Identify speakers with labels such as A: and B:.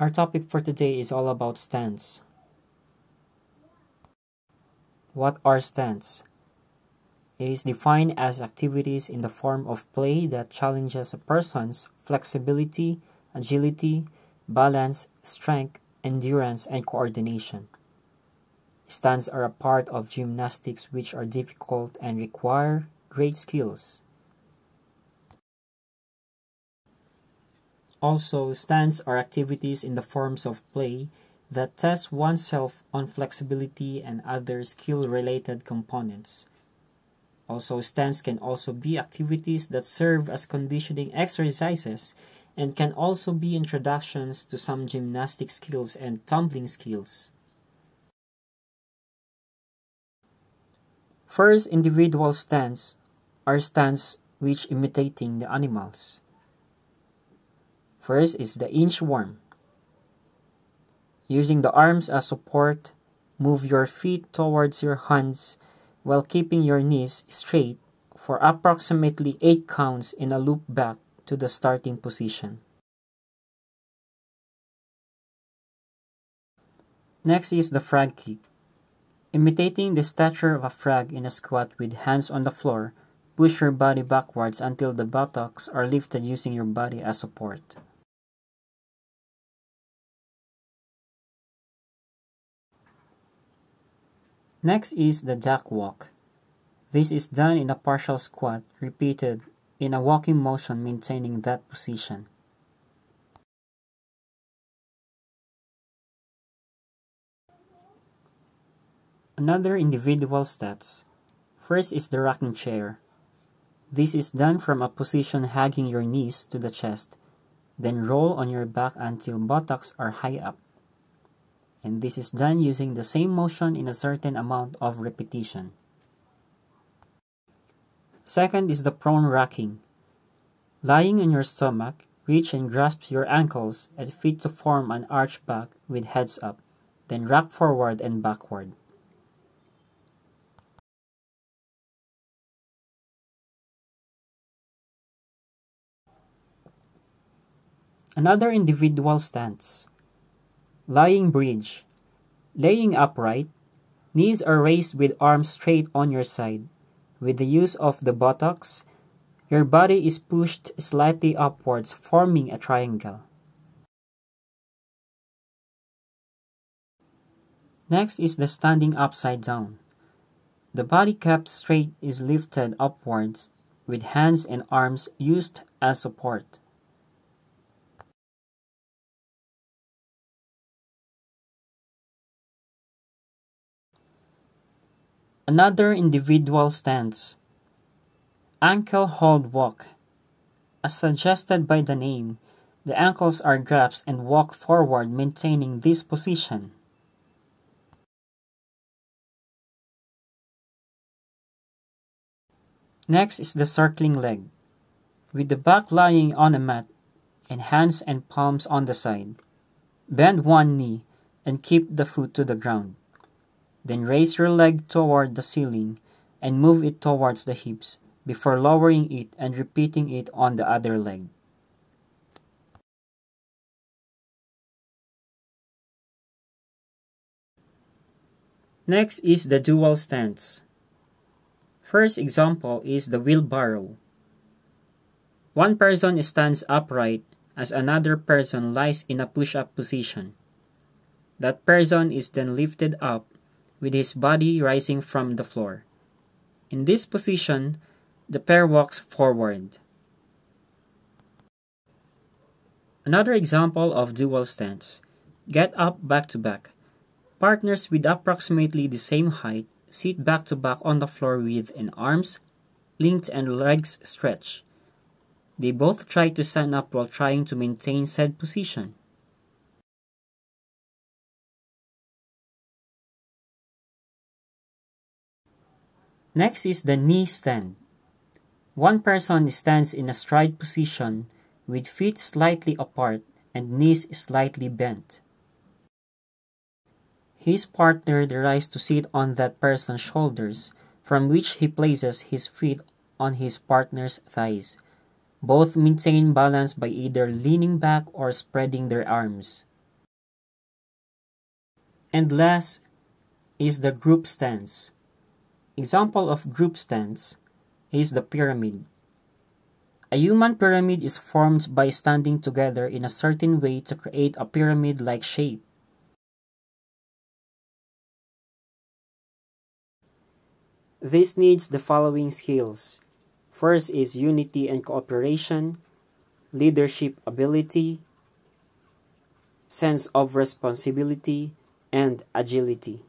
A: Our topic for today is all about stunts. What are stunts? It is defined as activities in the form of play that challenges a person's flexibility, agility, balance, strength, endurance, and coordination. Stunts are a part of gymnastics which are difficult and require great skills. Also, stunts are activities in the forms of play that test oneself on flexibility and other skill-related components. Also, stunts can also be activities that serve as conditioning exercises and can also be introductions to some gymnastic skills and tumbling skills. First, individual stunts are stunts which imitating the animals. First is the inchworm. Using the arms as support, move your feet towards your hands while keeping your knees straight for approximately 8 counts in a loop back to the starting position. Next is the frog kick. Imitating the stature of a frog in a squat with hands on the floor, push your body backwards until the buttocks are lifted using your body as support. Next is the duck walk. This is done in a partial squat, repeated in a walking motion maintaining that position. Another individual stats. First is the rocking chair. This is done from a position hugging your knees to the chest, then roll on your back until buttocks are high up. And this is done using the same motion in a certain amount of repetition. Second is the prone rocking. Lying on your stomach, reach and grasp your ankles and feet to form an arch back with heads up, then rock forward and backward. Another individual stance. Lying bridge. Laying upright, knees are raised with arms straight on your side. With the use of the buttocks, your body is pushed slightly upwards, forming a triangle. Next is the standing upside down. The body kept straight is lifted upwards, with hands and arms used as support. Another individual stance. Ankle hold walk. As suggested by the name, the ankles are grasped and walk forward maintaining this position. Next is the circling leg. With the back lying on a mat and hands and palms on the side, bend one knee and keep the foot to the ground. Then raise your leg toward the ceiling and move it towards the hips before lowering it and repeating it on the other leg. Next is the dual stance. First example is the wheelbarrow. One person stands upright as another person lies in a push-up position. That person is then lifted up with his body rising from the floor. In this position, the pair walks forward. Another example of dual stance. Get up back to back. Partners with approximately the same height sit back to back on the floor with an arms linked and legs stretched. They both try to stand up while trying to maintain said position. Next is the knee stand. One person stands in a stride position with feet slightly apart and knees slightly bent. His partner tries to sit on that person's shoulders, from which he places his feet on his partner's thighs. Both maintain balance by either leaning back or spreading their arms. And last is the group stance. Example of group stance is the pyramid. A human pyramid is formed by standing together in a certain way to create a pyramid-like shape. This needs the following skills. First is unity and cooperation, leadership ability, sense of responsibility, and agility.